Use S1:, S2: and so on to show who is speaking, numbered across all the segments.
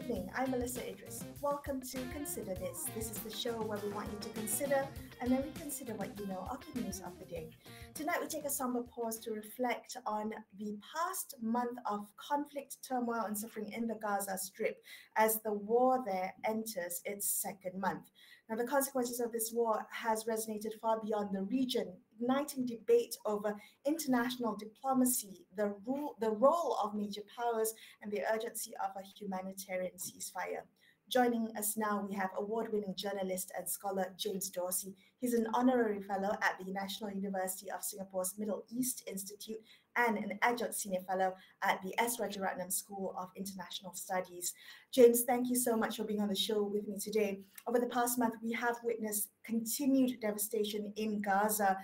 S1: evening. I'm Melisa Idris. Welcome to Consider This. This is the show where we want you to consider and then reconsider what you know of the news of the day. Tonight, we take a somber pause to reflect on the past month of conflict, turmoil, and suffering in the Gaza Strip as the war there enters its second month. Now, the consequences of this war has resonated far beyond the region, igniting debate over international diplomacy, the role of major powers, and the urgency of a humanitarian ceasefire. Joining us now, we have award-winning journalist and scholar James Dorsey. He's an honorary fellow at the National University of Singapore's Middle East Institute and an adjunct senior fellow at the S. Rajaratnam School of International Studies. James, thank you so much for being on the show with me today. Over the past month, we have witnessed continued devastation in Gaza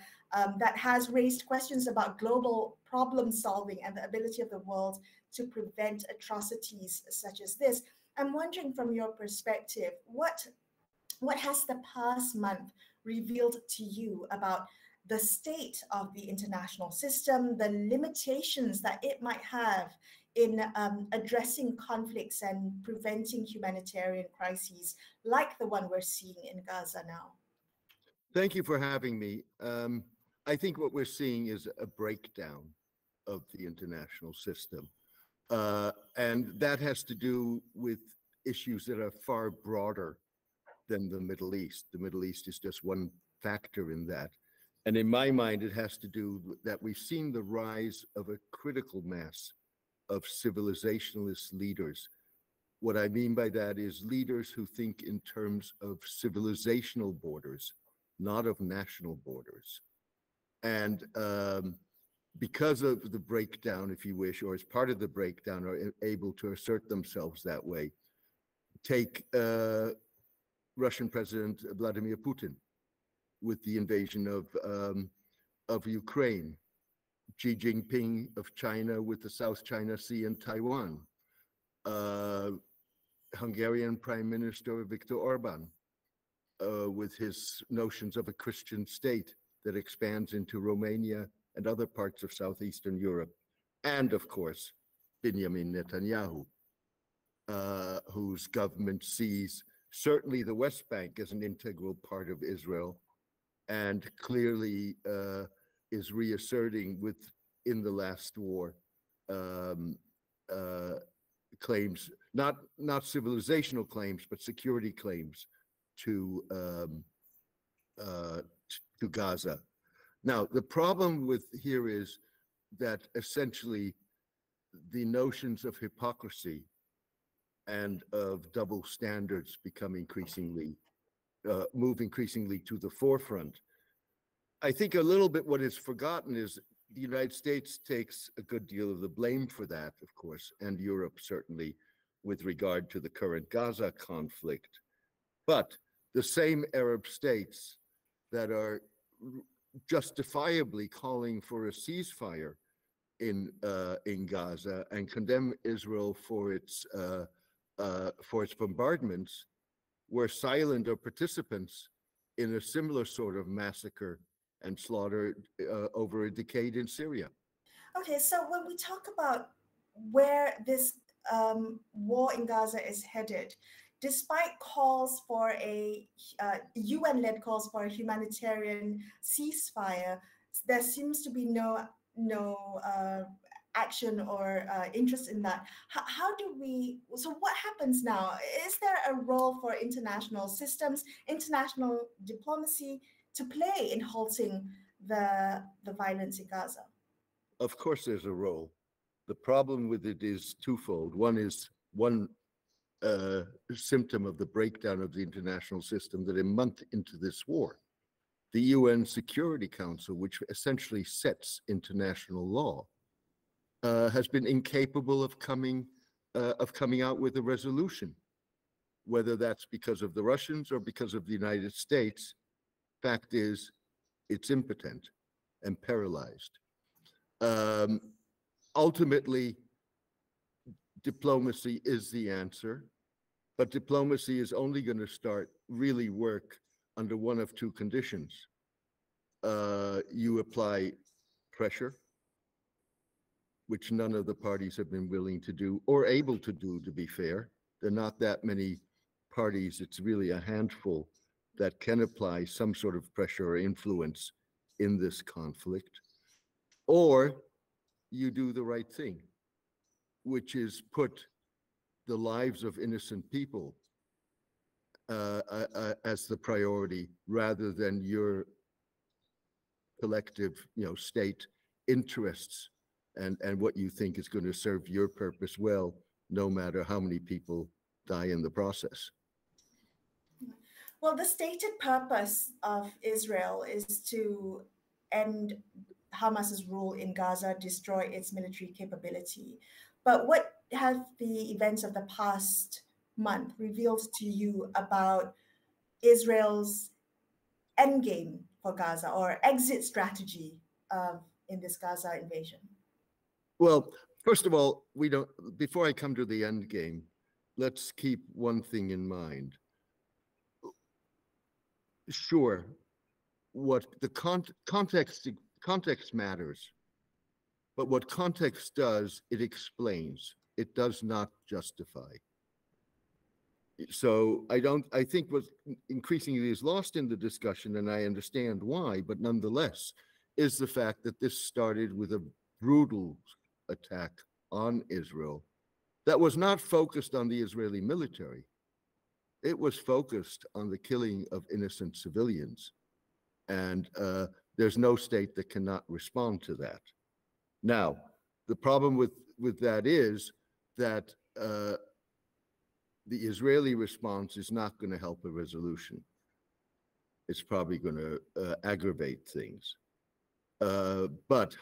S1: that has raised questions about global problem solving and the ability of the world to prevent atrocities such as this. I'm wondering, from your perspective, what has the past month revealed to you about the state of the international system, the limitations that it might have in addressing conflicts and preventing humanitarian crises like the one we're seeing in Gaza now?
S2: Thank you for having me. I think what we're seeing is a breakdown of the international system. And that has to do with issues that are far broader than the Middle East. The Middle East is just one factor in that. And in my mind, it has to do with that we've seen the rise of a critical mass of civilizationalist leaders. What I mean by that is leaders who think in terms of civilizational borders, not of national borders. And because of the breakdown, if you wish, or as part of the breakdown, are able to assert themselves that way. Take Russian President Vladimir Putin with the invasion of Ukraine, Xi Jinping of China with the South China Sea and Taiwan, Hungarian Prime Minister Viktor Orban with his notions of a Christian state that expands into Romania and other parts of Southeastern Europe, and of course, Benjamin Netanyahu, whose government sees certainly the West Bank as an integral part of Israel, and clearly is reasserting within the last war claims, not civilizational claims, but security claims to Gaza. Now, the problem here is that essentially the notions of hypocrisy and of double standards become move increasingly to the forefront. I think a little bit what is forgotten is the United States takes a good deal of the blame for that, of course, and Europe certainly with regard to the current Gaza conflict. But the same Arab states that are justifiably calling for a ceasefire in Gaza and condemn Israel for its bombardments were silent or participants in a similar sort of massacre and slaughter over a decade in Syria. Okay,
S1: so when we talk about where this war in Gaza is headed, despite calls for UN-led calls for a humanitarian ceasefire, there seems to be no action or interest in that. So what happens now? Is there a role for international systems, international diplomacy to play in halting the violence in Gaza?
S2: Of course there's a role. The problem with it is twofold. One symptom of the breakdown of the international system that a month into this war, the UN Security Council, which essentially sets international law, has been incapable of coming out with a resolution, whether that's because of the Russians or because of the United States. Fact is, it's impotent and paralyzed. Ultimately, diplomacy is the answer, but diplomacy is only going to really work under one of two conditions. You apply pressure, which none of the parties have been willing to do or able to do, to be fair. There are not that many parties. It's really a handful that can apply some sort of pressure or influence in this conflict. Or you do the right thing, which is put the lives of innocent people as the priority rather than your collective, state interests and what you think is going to serve your purpose well, no matter how many people die in the process.
S1: Well, the stated purpose of Israel is to end Hamas's rule in Gaza, destroy its military capability. But what have the events of the past month revealed to you about Israel's endgame for Gaza or exit strategy in this Gaza invasion?
S2: Well, first of all, before I come to the end game, let's keep one thing in mind. Sure, what the context matters, but what context does, it explains. It does not justify. So I think what increasingly is lost in the discussion, and I understand why, but nonetheless, is the fact that this started with a brutal attack on Israel that was not focused on the Israeli military. It was focused on the killing of innocent civilians. And there's no state that cannot respond to that. Now, the problem with that is that the Israeli response is not going to help a resolution. It's probably going to aggravate things. But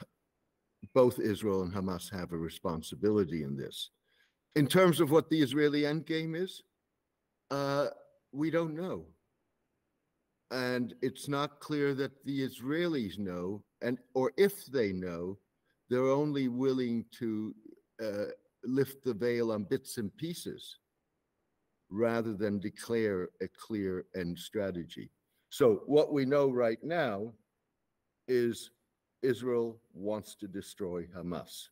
S2: both Israel and Hamas have a responsibility in this. In terms of what the Israeli endgame is, we don't know. And it's not clear that the Israelis know, or if they know, they're only willing to lift the veil on bits and pieces rather than declare a clear end strategy. So what we know right now is Israel wants to destroy Hamas.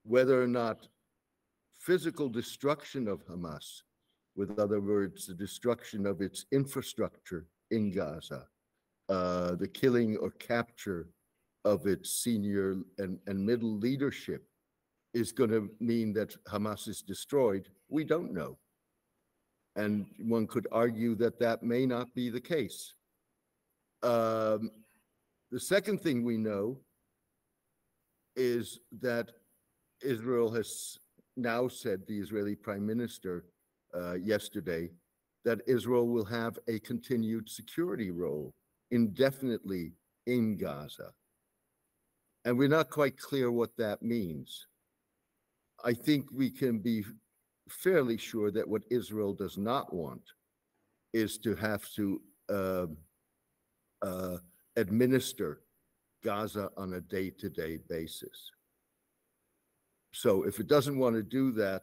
S2: Whether or not physical destruction of Hamas, with other words, the destruction of its infrastructure in Gaza, the killing or capture of its senior and middle leadership is going to mean that Hamas is destroyed, we don't know. And one could argue that that may not be the case. The second thing we know is that Israel has now said, the Israeli Prime Minister yesterday, that Israel will have a continued security role indefinitely in Gaza. And we're not quite clear what that means. I think we can be fairly sure that what Israel does not want is to have to administer Gaza on a day-to-day basis. So if it doesn't want to do that,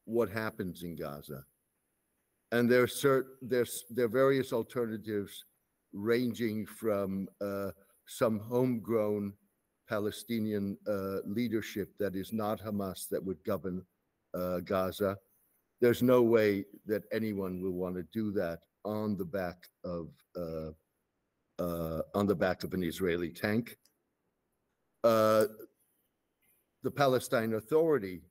S2: what happens in Gaza? And there are various alternatives ranging from some homegrown Palestinian leadership that is not Hamas that would govern Gaza. There's no way that anyone will want to do that on the back of an Israeli tank. The Palestine Authority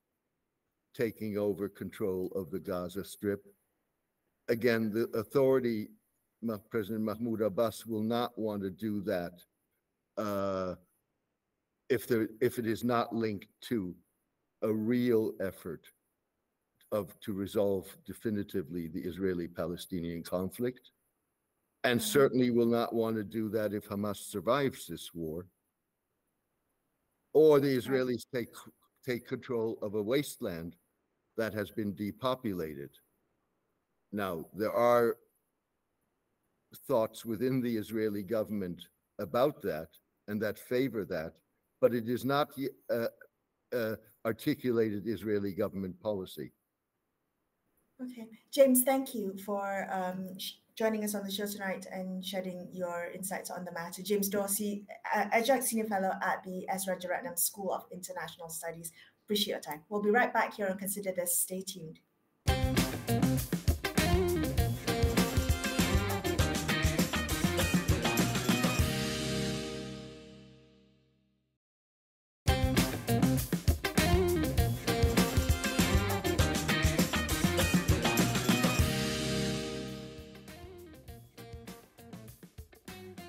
S2: taking over control of the Gaza Strip. Again, the authority, President Mahmoud Abbas will not want to do that if it is not linked to a real effort to resolve definitively the Israeli-Palestinian conflict, and certainly will not want to do that if Hamas survives this war, or the Israelis take control of a wasteland that has been depopulated. Now, there are thoughts within the Israeli government about that and that favor that, but it is not articulated Israeli government policy.
S1: Okay, James, thank you for joining us on the show tonight and shedding your insights on the matter. James Dorsey, Adjunct Senior Fellow at the S. Rajaratnam School of International Studies. Appreciate your time. We'll be right back here on Consider This. Stay tuned.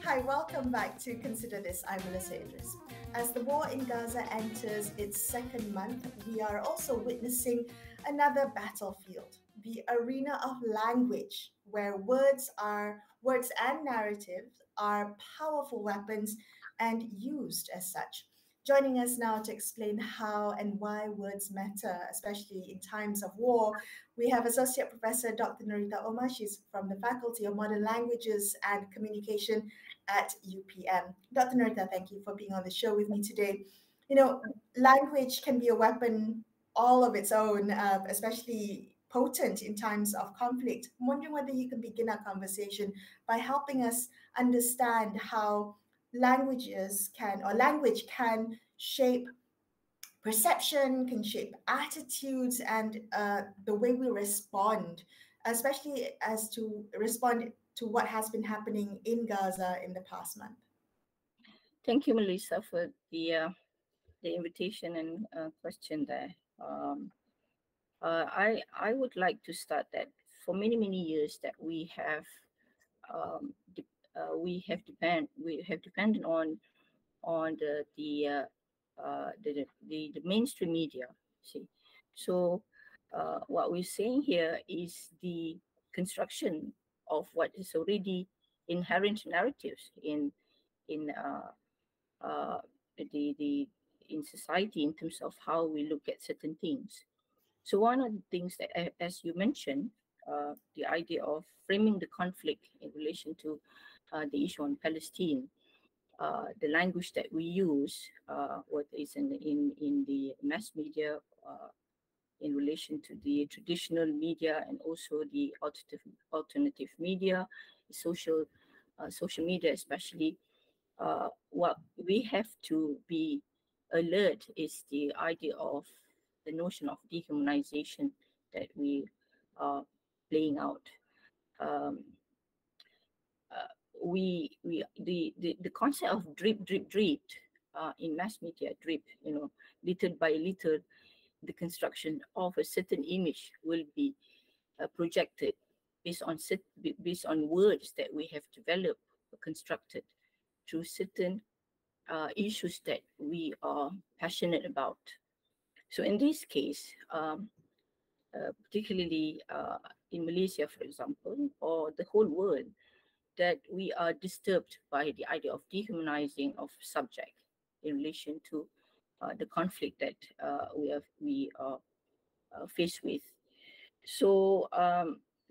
S1: Hi, welcome back to Consider This. I'm Melisa Idris. As the war in Gaza enters its second month, we are also witnessing another battlefield, the arena of language, where words and narratives are powerful weapons and used as such. Joining us now to explain how and why words matter, especially in times of war, we have Associate Professor Dr. Noritah Omar. She's from the Faculty of Modern Languages and Communication at UPM. Dr. Noritah, thank you for being on the show with me today. You know, language can be a weapon all of its own, especially potent in times of conflict. I'm wondering whether you can begin our conversation by helping us understand how language can shape perception, can shape attitudes, and the way we respond, especially as to respond to what has been happening in Gaza in the past month.
S3: Thank you, Melisa, for the invitation and question there. I would like to start that for many years that we have depended on the mainstream media. See, so what we're saying here is the construction of what is already inherent narratives in uh, the in society in terms of how we look at certain things. So one of the things that, as you mentioned, the idea of framing the conflict in relation to the issue on Palestine, the language that we use, what is in the mass media, in relation to the traditional media and also the alternative media, social media especially. What we have to be alert is the idea of the notion of dehumanization that we are playing out. Um, the concept of drip in mass media, drip, little by little, the construction of a certain image will be projected based on words that we have developed or constructed through certain issues that we are passionate about. So in this case, particularly in Malaysia, for example, or the whole world, that we are disturbed by the idea of dehumanizing of subject in relation to the conflict that we are faced with. So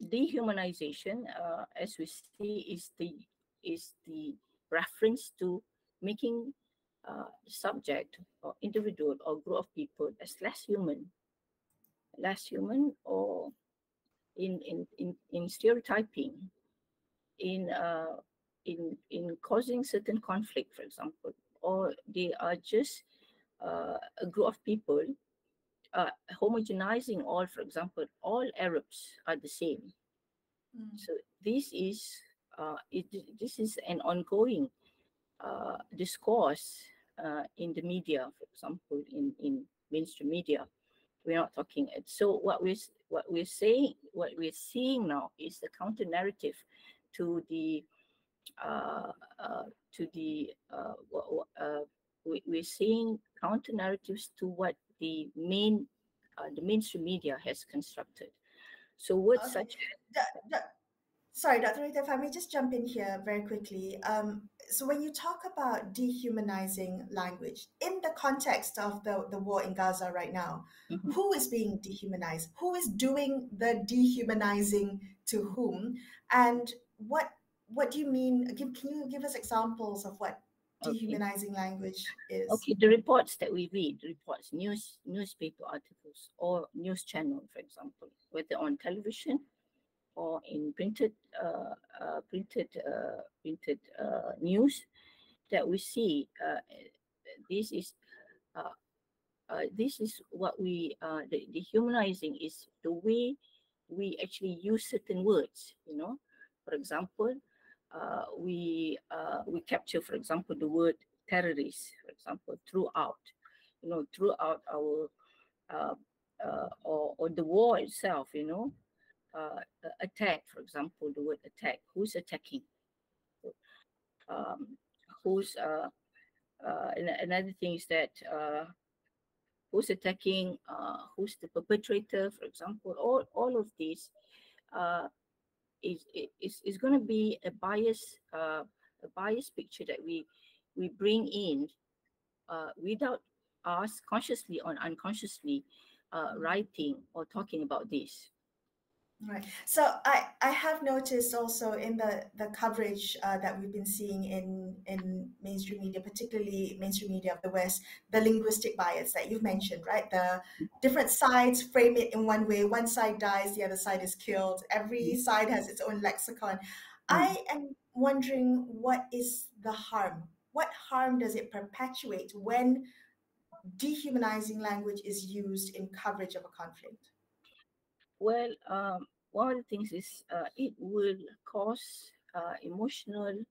S3: dehumanization, as we see, is the reference to making subject or individual or group of people as less human, or in stereotyping, in causing certain conflict, for example, or they are just a group of people homogenizing all, for example, all Arabs are the same. So this is this is an ongoing discourse in the media, for example, in mainstream media. We're not talking it. So what we're seeing now is the counter narrative to the we're seeing counter narratives to what the mainstream media has constructed. So words such as
S1: sorry, Dr. Rita, if I may just jump in here very quickly. So when you talk about dehumanizing language, in the context of the war in Gaza right now, who is being dehumanized? Who is doing the dehumanizing to whom? And what do you mean? Can you give us examples of what dehumanizing language is?
S3: Okay, the reports that we read, newspaper articles or news channel, for example, whether on television or in printed news that we see, this is this is what the dehumanizing is the way we actually use certain words. For example, we capture, for example, the word terrorist, for example, throughout our or the war itself. Attack, for example, the word attack. Who's attacking? Um, who's Another thing is that who's attacking, who's the perpetrator, for example. All of these uh, is going to be a biased picture that we bring in without us consciously or unconsciously writing or talking about this.
S1: Right. So I have noticed also in the coverage that we've been seeing in mainstream media, particularly mainstream media of the West, the linguistic bias that you've mentioned, right? The different sides frame it in one way. One side dies, the other side is killed. Every side has its own lexicon. I am wondering, what is the harm? What harm does it perpetuate when dehumanizing language is used in coverage of a conflict?
S3: Well, one of the things is it will cause emotional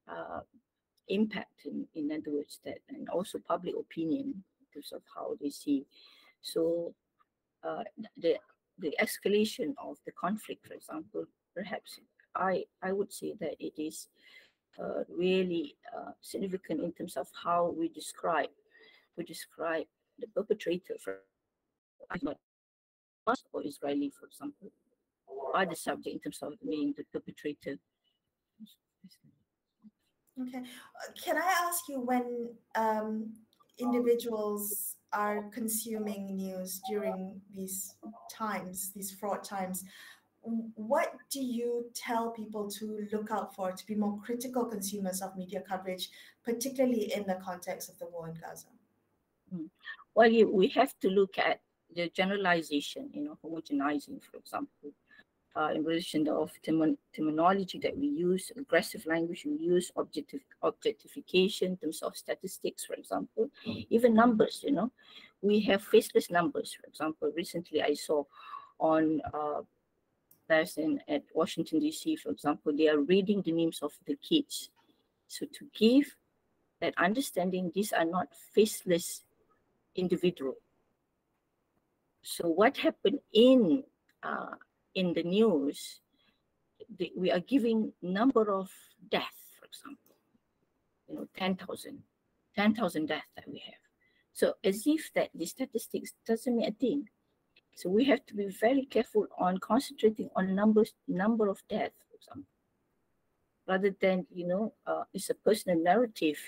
S3: uh, impact, in other words, that, and also public opinion in terms of how they see. So the escalation of the conflict, for example, perhaps I would say that it is really significant in terms of how we describe the perpetrator, for example, or Israeli, for example, are the subject in terms of being the perpetrator.
S1: Okay. Can I ask you, when individuals are consuming news during these times, these fraught times, what do you tell people to look out for to be more critical consumers of media coverage, particularly in the context of the war in Gaza?
S3: Well, we have to look at the generalization, homogenizing, for example, in relation of terminology that we use, aggressive language we use, objectification in terms of statistics, for example, even numbers. We have faceless numbers. For example, recently I saw on at Washington DC, for example, they are reading the names of the kids. So to give that understanding, these are not faceless individual. So what happened in the news, we are giving number of deaths, for example, 10,000 deaths that we have. So as if that the statistics doesn't mean a thing. So we have to be very careful on concentrating on number of deaths, for example, rather than, it's a personal narrative.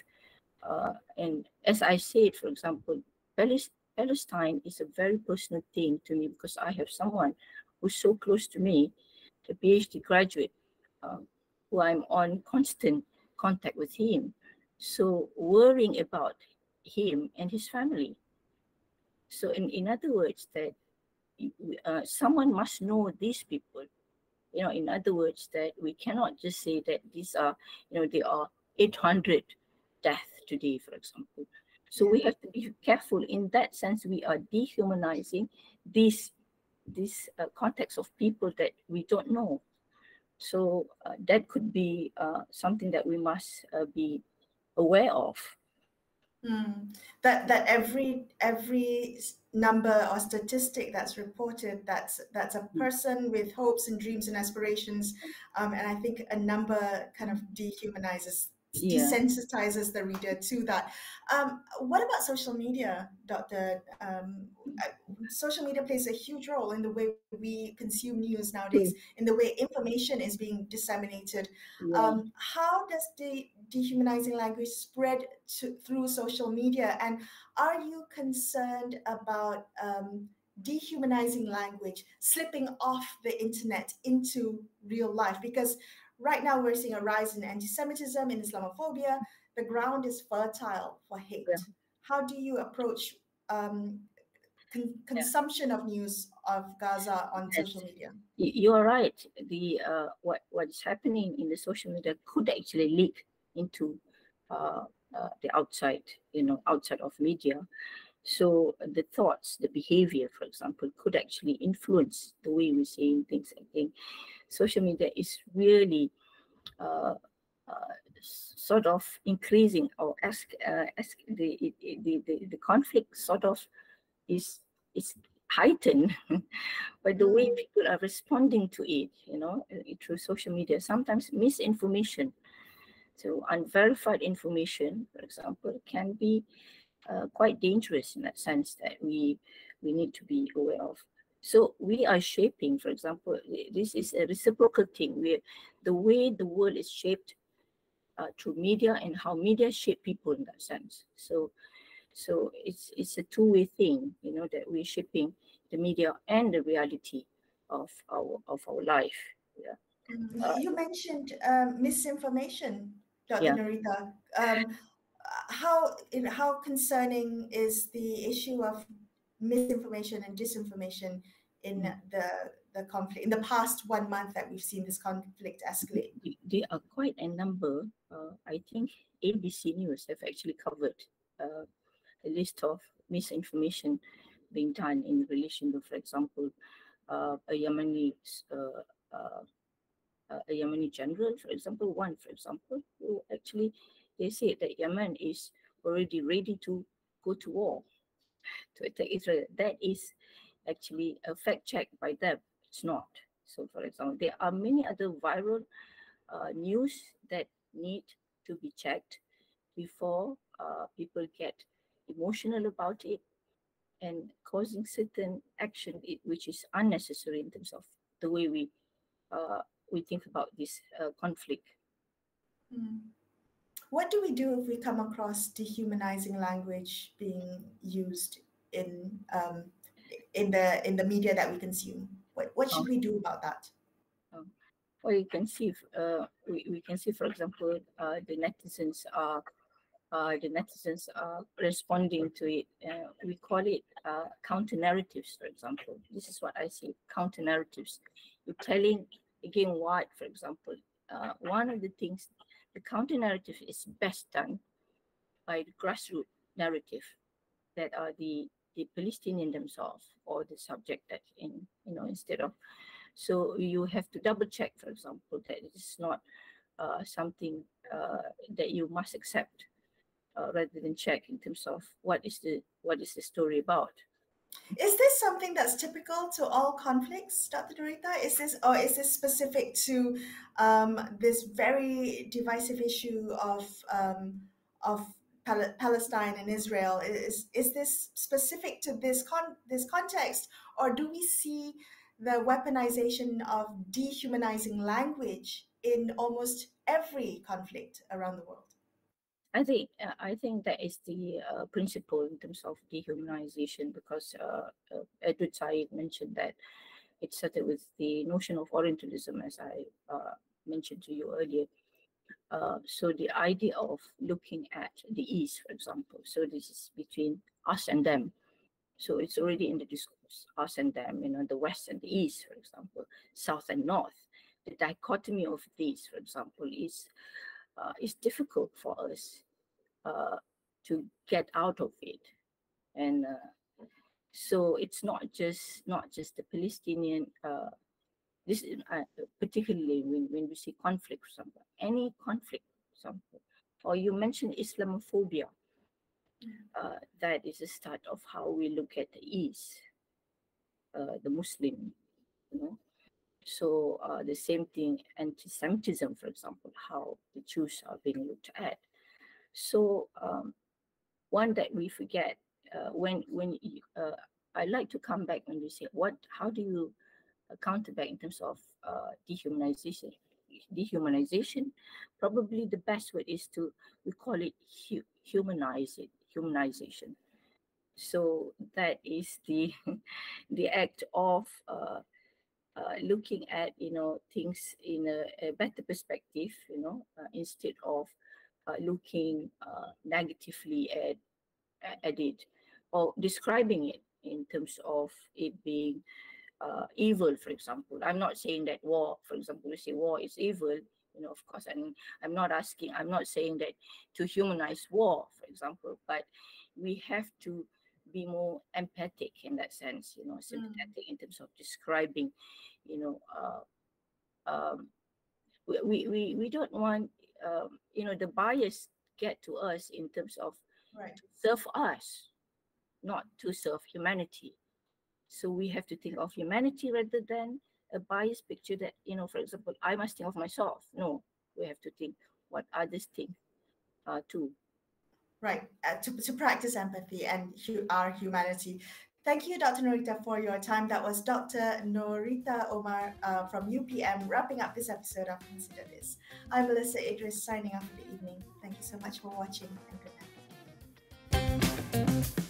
S3: And as I said, for example, Palestine is a very personal thing to me, because I have someone who's so close to me, a PhD graduate, who I'm on constant contact with him. So worrying about him and his family. So in other words, that someone must know these people. In other words, that we cannot just say that these are, there are 800 deaths today, for example. So we have to be careful in that sense. We are dehumanizing this context of people that we don't know. So that could be something that we must be aware of.
S1: That every number or statistic that's reported, that's a person with hopes and dreams and aspirations, and I think a number kind of dehumanizes, desensitizes the reader to that. What about social media, Dr.? Social media plays a huge role in the way we consume news nowadays, in the way information is being disseminated. How does the dehumanizing language spread through social media? And are you concerned about dehumanizing language slipping off the internet into real life? Because right now we're seeing a rise in anti-Semitism, in Islamophobia. The ground is fertile for hate. How do you approach consumption of news of Gaza on social media?
S3: You are right. What's happening in the social media could actually leak into the outside, outside of media. So the thoughts, the behavior, for example, could actually influence the way we're saying things. I think social media is really uh, sort of increasing or ask the conflict sort of is heightened by the way people are responding to it, through social media. Sometimes misinformation, so unverified information, for example, can be quite dangerous in that sense that we need to be aware of. So we are shaping, for example, this is a reciprocal thing. The way the world is shaped through media and how media shape people in that sense. So it's a two-way thing, that we're shaping the media and the reality of our life. Yeah.
S1: You mentioned misinformation, Dr.
S3: Yeah.
S1: Noritah. How concerning is the issue of misinformation and disinformation in the conflict in the past 1 month that we've seen this conflict escalate?
S3: There are quite a number. I think ABC News have actually covered a list of misinformation being done in relation to, for example, a Yemeni a Yemeni general, for example, who actually they said that Yemen is already ready to go to war, to attack Israel. That is actually a fact check by them. It's not. So, for example, there are many other viral news that need to be checked before people get emotional about it and causing certain action which is unnecessary in terms of the way we think about this conflict.
S1: What do we do if we come across dehumanizing language being used in the media that we consume? What should we do about that?
S3: Well, you can see, we can see, for example, the netizens are responding to it. We call it counter narratives, for example. This is what I see, counter narratives. You're telling again what, for example, one of the things, the counter narrative is best done by the grassroots narrative that are the Palestinian themselves or the subject that instead of. So you have to double check, for example, that it is not something that you must accept. Rather than check in terms of what is the story about.
S1: Is this something that's typical to all conflicts, Dr. Noritah? Is this specific to this very divisive issue of Palestine and Israel? Is this specific to this context, or do we see the weaponization of dehumanizing language in almost every conflict around the world?
S3: I think that is the principle in terms of dehumanization, because Edward Said mentioned that it started with the notion of Orientalism, as I mentioned to you earlier. So the idea of looking at the East, for example, so this is between us and them. So it's already in the discourse, us and them, the West and the East, for example, South and North. The dichotomy of these, for example, is difficult for us to get out of it. And so it's not just the Palestinian, this is, particularly when we see conflict, for example, any conflict, for example, or you mentioned Islamophobia, that is the start of how we look at the East, the Muslim, So the same thing, anti-Semitism, for example, how the Jews are being looked at. So one that we forget when I like to come back when we say how do you counter back in terms of dehumanization? Dehumanization, probably the best word is we call it humanization. So that is the the act of looking at things in a better perspective, instead of looking negatively at it, or describing it in terms of it being evil, for example. I'm not saying that war, for example, we say war is evil. Of course, I'm not saying that to humanize war, for example, but we have to be more empathic in that sense, sympathetic in terms of describing, you know, um, we don't want, the bias get to us in terms of
S1: Right.
S3: to serve us, not to serve humanity. So we have to think of humanity rather than a biased picture that, for example, I must think of myself. No, we have to think what others think too.
S1: Right. To practice empathy and our humanity. Thank you, Dr. Noritah, for your time. That was Dr. Noritah Omar from UPM, wrapping up this episode of Consider This. I'm Melisa Idris, signing off for the evening. Thank you so much for watching, and good night.